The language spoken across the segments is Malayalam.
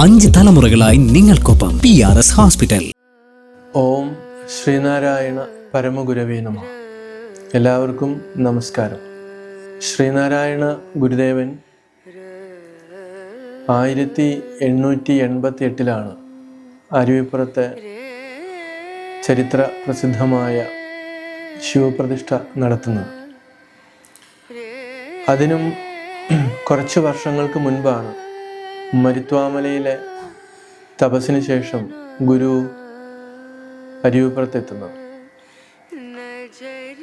5 തലമുറകളായി നിങ്ങൾക്കൊപ്പം PRS ഹോസ്പിറ്റൽ. ഓം ശ്രീനാരായണ പരമഗുരവേ നമഃ. എല്ലാവർക്കും നമസ്കാരം. ശ്രീനാരായണ ഗുരുദേവൻ 1888 അരുവിപ്പുറത്തെ ചരിത്ര പ്രസിദ്ധമായ ശിവപ്രതിഷ്ഠ നടത്തുന്നത്. അതിനും കുറച്ച് വർഷങ്ങൾക്ക് മുൻപാണ് മരുത്വാമലയിലെ തപസ്സിന് ശേഷം ഗുരു അരുവിപ്പുറത്തെത്തുന്നത്.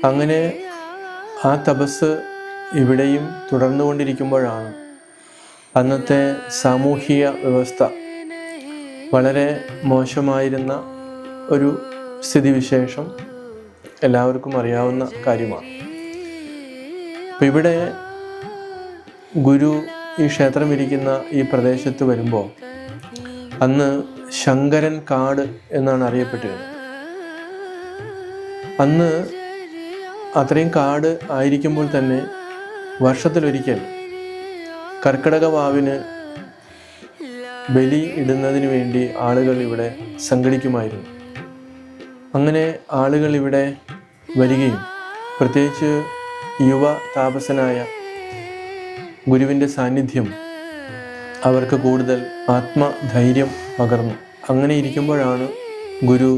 അങ്ങനെ ആ തപസ് ഇവിടെയും തുടർന്നുകൊണ്ടിരിക്കുമ്പോഴാണ് അന്നത്തെ സാമൂഹിക വ്യവസ്ഥ വളരെ മോശമായിരുന്ന ഒരു സ്ഥിതിവിശേഷം എല്ലാവർക്കും അറിയാവുന്ന കാര്യമാണ്. അപ്പം ഇവിടെ ഗുരു ഈ ക്ഷേത്രം ഇരിക്കുന്ന ഈ പ്രദേശത്ത് വരുമ്പോൾ അന്ന് ശങ്കരൻ കാട് എന്നാണ് അറിയപ്പെട്ടിരുന്നത്. അന്ന് അത്രയും കാട് ആയിരിക്കുമ്പോൾ തന്നെ വർഷത്തിലൊരിക്കൽ കർക്കിടക വാവിന് ബലി ഇടുന്നതിന് വേണ്ടി ആളുകൾ ഇവിടെ സംഘടിക്കുമായിരുന്നു. അങ്ങനെ ആളുകൾ ഇവിടെ വരികയും പ്രത്യേകിച്ച് യുവ താപസനായ ഗുരുവിൻ്റെ സാന്നിധ്യം അവർക്ക് കൂടുതൽ ആത്മധൈര്യം പകർന്നു. അങ്ങനെ ഇരിക്കുമ്പോഴാണ് ഗുരു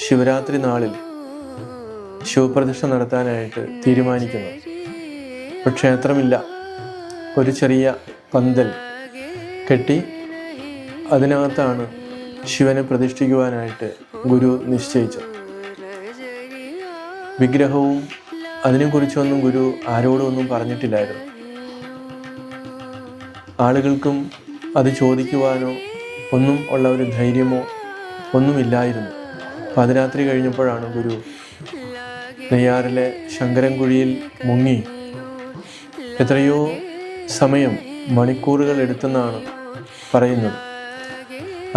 ശിവരാത്രി നാളിൽ ശിവപ്രതിഷ്ഠ നടത്താനായിട്ട് തീരുമാനിക്കുന്നത്. ഇപ്പോൾ ക്ഷേത്രമില്ല, ഒരു ചെറിയ പന്തൽ കെട്ടി അതിനകത്താണ് ശിവനെ പ്രതിഷ്ഠിക്കുവാനായിട്ട് ഗുരു നിശ്ചയിച്ചത്. വിഗ്രഹവും അതിനെക്കുറിച്ചൊന്നും ഗുരു ആരോടും ഒന്നും പറഞ്ഞിട്ടില്ലായിരുന്നു. ആളുകൾക്കും അത് ചോദിക്കുവാനോ ഒന്നും ഉള്ള ഒരു ധൈര്യമോ ഒന്നുമില്ലായിരുന്നു. പാതിരാത്രി കഴിഞ്ഞപ്പോഴാണ് ഗുരു നെയ്യാറിലെ ശങ്കരൻകുഴിയിൽ മുങ്ങി എത്രയോ സമയം മണിക്കൂറുകൾ എടുത്തെന്നാണ് പറയുന്നത്.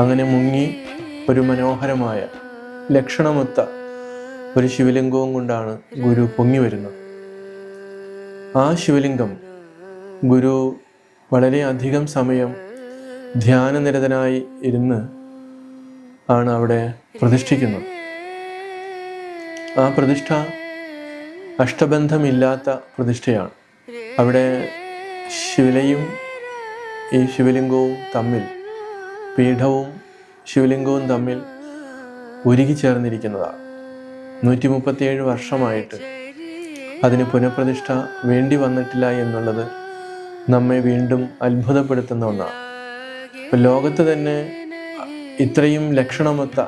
അങ്ങനെ മുങ്ങി ഒരു മനോഹരമായ ലക്ഷണമൊത്ത ഒരു ശിവലിംഗവും കൊണ്ടാണ് ഗുരു പൊങ്ങി വരുന്നത്. ആ ശിവലിംഗം ഗുരു വളരെ അധികം സമയം ധ്യാനനിരതനായി ഇരുന്ന് ആണ് അവിടെ പ്രതിഷ്ഠിക്കുന്നത്. ആ പ്രതിഷ്ഠ അഷ്ടബന്ധമില്ലാത്ത പ്രതിഷ്ഠയാണ്. അവിടെ ശിവലയും ഈ ശിവലിംഗവും തമ്മിൽ, പീഠവും ശിവലിംഗവും തമ്മിൽ ഉരുകി ചേർന്നിരിക്കുന്നതാണ്. 137 വർഷമായിട്ട് അതിന് പുനഃപ്രതിഷ്ഠ വേണ്ടി വന്നിട്ടില്ല എന്നുള്ളത് നമ്മെ വീണ്ടും അത്ഭുതപ്പെടുത്തുന്ന ഒന്നാണ്. ഇപ്പം ലോകത്ത് തന്നെ ഇത്രയും ലക്ഷണമൊത്ത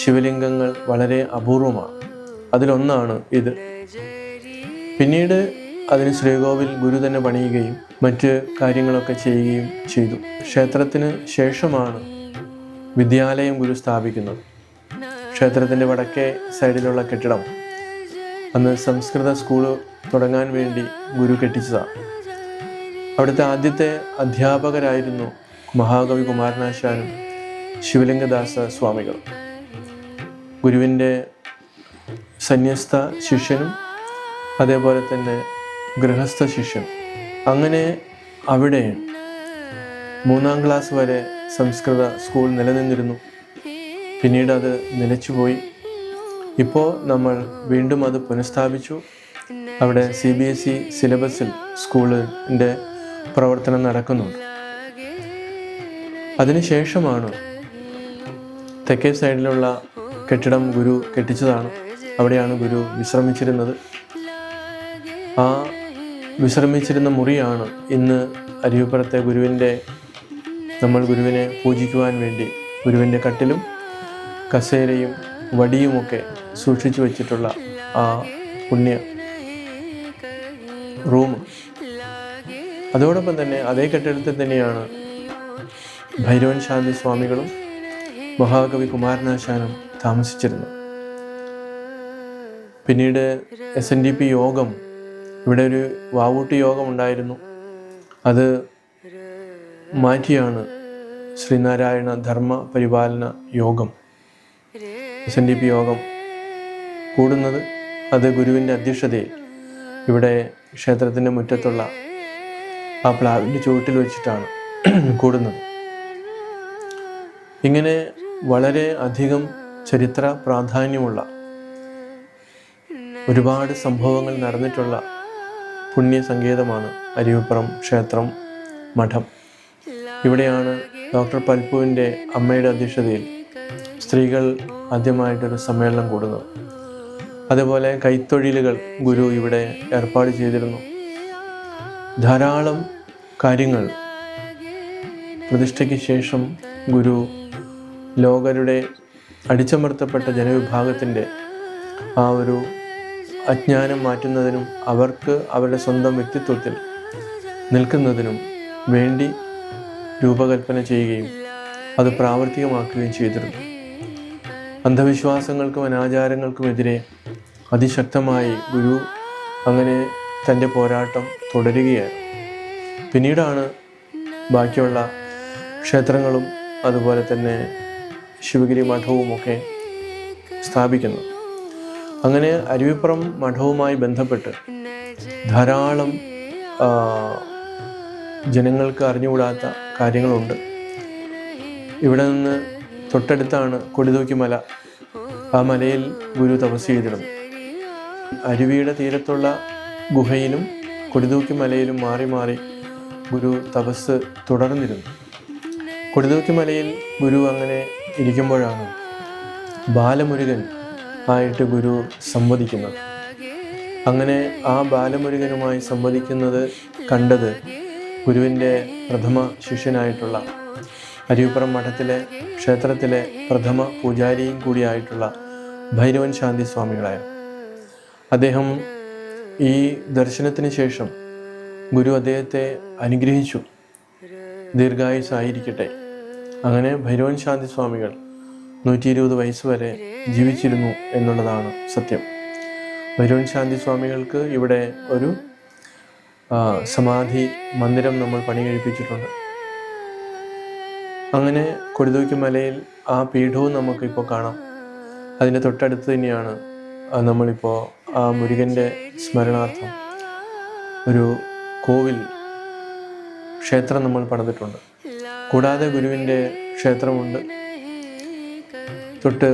ശിവലിംഗങ്ങൾ വളരെ അപൂർവമാണ്. അതിലൊന്നാണ് ഇത്. പിന്നീട് അതിന് ശ്രീകോവിൽ ഗുരു തന്നെ പണിയുകയും മറ്റ് കാര്യങ്ങളൊക്കെ ചെയ്യുകയും ചെയ്തു. ക്ഷേത്രത്തിന് ശേഷമാണ് വിദ്യാലയം ഗുരു സ്ഥാപിക്കുന്നത്. ക്ഷേത്രത്തിൻ്റെ വടക്കേ സൈഡിലുള്ള കെട്ടിടം അന്ന് സംസ്കൃത സ്കൂള് തുടങ്ങാൻ വേണ്ടി ഗുരു കെട്ടിച്ചതാണ്. അവിടുത്തെ ആദ്യത്തെ അധ്യാപകരായിരുന്നു മഹാകവി കുമാരനാശാനും ശിവലിംഗദാസ സ്വാമികൾ. ഗുരുവിൻ്റെ സന്യസ്ത ശിഷ്യനും അതേപോലെ തന്നെ ഗൃഹസ്ഥ ശിഷ്യനും. അങ്ങനെ അവിടെ 3ാം ക്ലാസ് വരെ സംസ്കൃത സ്കൂൾ നിലനിന്നിരുന്നു. പിന്നീട് അത് നിലച്ചുപോയി. ഇപ്പോൾ നമ്മൾ വീണ്ടും അത് പുനഃസ്ഥാപിച്ചു. അവിടെ CBSE സിലബസിൽ സ്കൂളിൻ്റെ പ്രവർത്തനം നടക്കുന്നുണ്ട്. അതിനുശേഷമാണ് തെക്കേ സൈഡിലുള്ള കെട്ടിടം ഗുരു കെട്ടിച്ചതാണ്. അവിടെയാണ് ഗുരു വിശ്രമിച്ചിരുന്നത്. ആ വിശ്രമിച്ചിരുന്ന മുറിയാണ് ഇന്ന് അരുവിപ്പുറത്തെ നമ്മൾ ഗുരുവിനെ പൂജിക്കുവാൻ വേണ്ടി ഗുരുവിൻ്റെ കട്ടിലും കസേരയും വടിയുമൊക്കെ സൂക്ഷിച്ചു വച്ചിട്ടുള്ള ആ പുണ്യ റൂം. അതോടൊപ്പം തന്നെ അതേ കെട്ടിടത്തിൽ തന്നെയാണ് ഭൈരവൻ ശാന്തി സ്വാമികളും മഹാകവി കുമാരനാശാനും താമസിച്ചിരുന്നത്. പിന്നീട് SNDP യോഗം, ഇവിടെ ഒരു വാവൂട്ടി യോഗം ഉണ്ടായിരുന്നു. അത് മാറ്റിയാണ് ശ്രീനാരായണ ധർമ്മ പരിപാലന യോഗം, SNDP യോഗം കൂടുന്നത്. അത് ഗുരുവിൻ്റെ അധ്യക്ഷതയിൽ ഇവിടെ ക്ഷേത്രത്തിൻ്റെ മുറ്റത്തുള്ള ആ പ്ലാവിൻ്റെ ചുവട്ടിൽ വെച്ചിട്ടാണ് കൂടുന്നത്. ഇങ്ങനെ വളരെ അധികം ചരിത്ര പ്രാധാന്യമുള്ള ഒരുപാട് സംഭവങ്ങൾ നടന്നിട്ടുള്ള പുണ്യ സങ്കേതമാണ് അരുവിപ്പുറം ക്ഷേത്രം മഠം. ഇവിടെയാണ് ഡോക്ടർ പൽപ്പുവിൻ്റെ അമ്മയുടെ അധ്യക്ഷതയിൽ സ്ത്രീകൾ ആദ്യമായിട്ടൊരു സമ്മേളനം കൂടുന്നത്. അതുപോലെ കൈത്തൊഴിലുകൾ ഗുരു ഇവിടെ ഏർപ്പാട് ചെയ്തിരുന്നു. ധാരാളം കാര്യങ്ങൾ പ്രതിഷ്ഠയ്ക്ക് ശേഷം ഗുരു ലോകരുടെ അടിച്ചമർത്തപ്പെട്ട ജനവിഭാഗത്തിൻ്റെ ആ ഒരു അജ്ഞാനം മാറ്റുന്നതിനും അവർക്ക് അവരുടെ സ്വന്തം വ്യക്തിത്വത്തിൽ നിൽക്കുന്നതിനും വേണ്ടി രൂപകൽപ്പന ചെയ്യുകയും അത് പ്രാവർത്തികമാക്കുകയും ചെയ്തിരുന്നു. അന്ധവിശ്വാസങ്ങൾക്കും അനാചാരങ്ങൾക്കുമെതിരെ അതിശക്തമായി ഗുരു അങ്ങനെ തൻ്റെ പോരാട്ടം തുടരുകയായിരുന്നു. പിന്നീടാണ് ബാക്കിയുള്ള ക്ഷേത്രങ്ങളും അതുപോലെ തന്നെ ശിവഗിരി മഠവുമൊക്കെ സ്ഥാപിക്കുന്നത്. അങ്ങനെ അരുവിപ്പുറം മഠവുമായി ബന്ധപ്പെട്ട് ധാരാളം ജനങ്ങൾക്ക് അറിഞ്ഞുകൂടാത്ത കാര്യങ്ങളുണ്ട്. ഇവിടെ നിന്ന് തൊട്ടടുത്താണ് കൊടിതൂക്കി മല. ആ മലയിൽ ഗുരു തപസ് ചെയ്തിരുന്നു. അരുവിയുടെ തീരത്തുള്ള ഗുഹയിലും കൊടിതൂക്കി മലയിലും മാറി മാറി ഗുരു തപസ് തുടർന്നിരുന്നു. കൊടിതൂക്കി മലയിൽ ഗുരു അങ്ങനെ ഇരിക്കുമ്പോഴാണ് ബാലമുരുകൻ ആയിട്ട് ഗുരു സംവദിക്കുന്നത്. അങ്ങനെ ആ ബാലമുരുകനുമായി സംവദിക്കുന്നത് കണ്ടത് ഗുരുവിൻ്റെ പ്രഥമ ശിഷ്യനായിട്ടുള്ള അരുവിപ്പുറം മഠത്തിലെ ക്ഷേത്രത്തിലെ പ്രഥമ പൂജാരിയും കൂടിയായിട്ടുള്ള ഭൈരവൻ ശാന്തി സ്വാമികളായിരുന്നു. അദ്ദേഹം ഈ ദർശനത്തിന് ശേഷം ഗുരു അദ്ദേഹത്തെ അനുഗ്രഹിച്ചു, ദീർഘായുസ്സായിരിക്കട്ടെ. അങ്ങനെ ഭൈരവൻ ശാന്തി സ്വാമികൾ 120 വയസ്സ് വരെ ജീവിച്ചിരുന്നു എന്നുള്ളതാണ് സത്യം. ഭൈരവൻ ശാന്തി സ്വാമികൾക്ക് ഇവിടെ ഒരു സമാധി മന്ദിരം നമ്മൾ പണി കഴിപ്പിച്ചിട്ടുണ്ട്. അങ്ങനെ കൊടിതൂക്കി മലയിൽ ആ പീഠവും നമുക്കിപ്പോൾ കാണാം. അതിൻ്റെ തൊട്ടടുത്ത് തന്നെയാണ് നമ്മളിപ്പോൾ ആ മുരുകൻ്റെ സ്മരണാർത്ഥം ഒരു കോവിൽ ക്ഷേത്രം നമ്മൾ പണിതിട്ടുണ്ട്. കൂടാതെ ഗുരുവിൻ്റെ ക്ഷേത്രമുണ്ട്. തൊട്ട്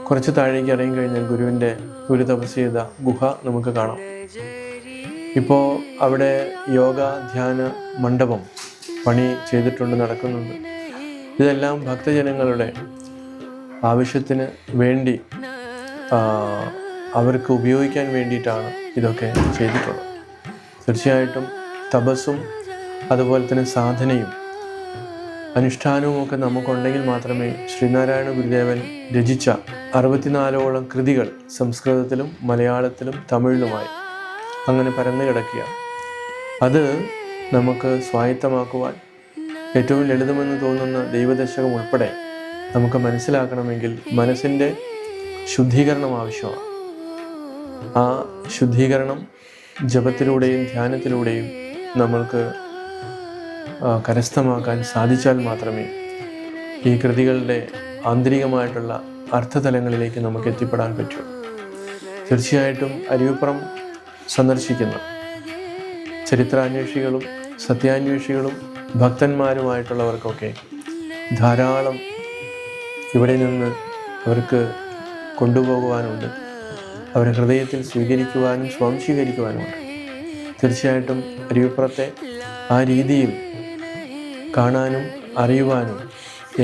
കുറച്ച് താഴേക്ക് ഇറങ്ങി കഴിഞ്ഞാൽ ഗുരുവിൻ്റെ ഗുരു തപസ് ചെയ്ത ഗുഹ നമുക്ക് കാണാം. ഇപ്പോൾ അവിടെ യോഗ ധ്യാന മണ്ഡപം പണി ചെയ്തിട്ടുണ്ട്, നടക്കുന്നുണ്ട്. ഇതെല്ലാം ഭക്തജനങ്ങളുടെ ആവശ്യത്തിന് വേണ്ടി അവർക്ക് ഉപയോഗിക്കാൻ വേണ്ടിയിട്ടാണ് ഇതൊക്കെ ചെയ്തിട്ടുള്ളത്. തീർച്ചയായിട്ടും തപസ്സും അതുപോലെ തന്നെ സാധനയും അനുഷ്ഠാനവും ഒക്കെ നമുക്കുണ്ടെങ്കിൽ മാത്രമേ ശ്രീനാരായണ ഗുരുദേവൻ രചിച്ച 64ഓളം കൃതികൾ സംസ്കൃതത്തിലും മലയാളത്തിലും തമിഴിലുമായി അങ്ങനെ പരന്നു കിടക്കുകയാണ്. അത് നമുക്ക് സ്വായത്തമാക്കുവാൻ ഏറ്റവും ലളിതമെന്ന് തോന്നുന്ന ദൈവദശകം ഉൾപ്പെടെ നമുക്ക് മനസ്സിലാക്കണമെങ്കിൽ മനസ്സിൻ്റെ ശുദ്ധീകരണം ആവശ്യമാണ്. ആ ശുദ്ധീകരണം ജപത്തിലൂടെയും ധ്യാനത്തിലൂടെയും നമ്മൾക്ക് കരസ്ഥമാക്കാൻ സാധിച്ചാൽ മാത്രമേ ഈ കൃതികളുടെ ആന്തരികമായിട്ടുള്ള അർത്ഥതലങ്ങളിലേക്ക് നമുക്ക് എത്തിപ്പെടാൻ പറ്റൂ. തീർച്ചയായിട്ടും അരുവിപ്പുറം സന്ദർശിക്കുന്ന ചരിത്രാന്വേഷികളും സത്യാന്വേഷികളും ഭക്തന്മാരുമായിട്ടുള്ളവർക്കൊക്കെ ധാരാളം ഇവിടെ നിന്ന് അവർക്ക് കൊണ്ടുപോകുവാനുണ്ട്. അവരുടെ ഹൃദയത്തിൽ സ്വീകരിക്കുവാനും സ്വാംശീകരിക്കുവാനുമുണ്ട്. തീർച്ചയായിട്ടും അരുവിപ്പുറത്തെ ആ രീതിയിൽ കാണാനും അറിയുവാനും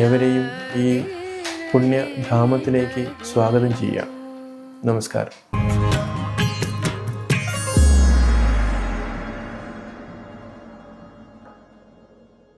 ഏവരെയും ഈ പുണ്യധാമത്തിലേക്ക് സ്വാഗതം ചെയ്യാം. നമസ്കാരം.